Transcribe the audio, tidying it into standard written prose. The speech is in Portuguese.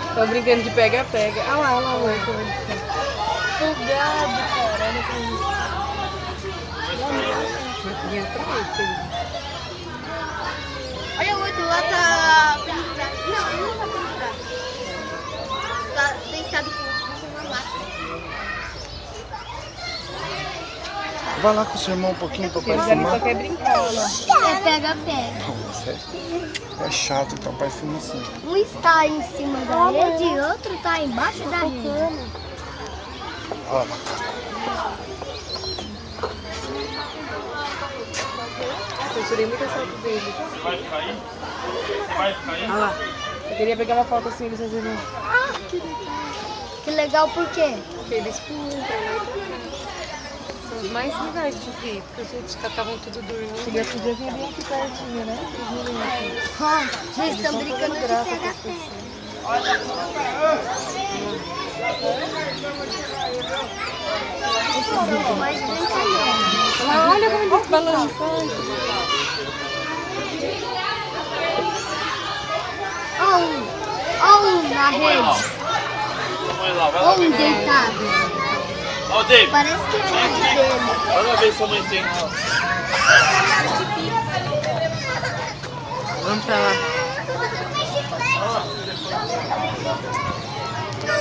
Estão brincando de pega-pega. Ah lá, olha lá, olha lá. Folgado, cara. Olha pra isso. Olha o outro lá, tá pendurado. Não, ele não tá pendurado. Tá deitado com uma máquina. Vai lá com o seu irmão um pouquinho pra pai Eles ali filmar. só quer brincar, olha lá. É pega-pega. Nossa, é chato, então pai filma assim. Um está em cima da rede e outro está embaixo da rede. Olha lá, macaco. Eu tirei muita foto deles. Vai cair? Vai cair? Olha lá. Eu queria pegar uma foto assim, eles fazendo. Ah, que legal. Que legal por quê? Porque eles pulam pra lá e pra cá. São os mais legais de ver, porque os outros estavam tudo dormindo. Podia vir bem aqui pertinho, né? Eles não vêm aqui. Eles estão brincando de pega-pega. Esses são mais brincadeiros. Olha como eles balançam. Olha um na rede. Vai lá, vai lá. Ou um deitado. Ó, David. Parece que é a rede dele. Vai lá ver se a mãe tem. Vamos pra lá.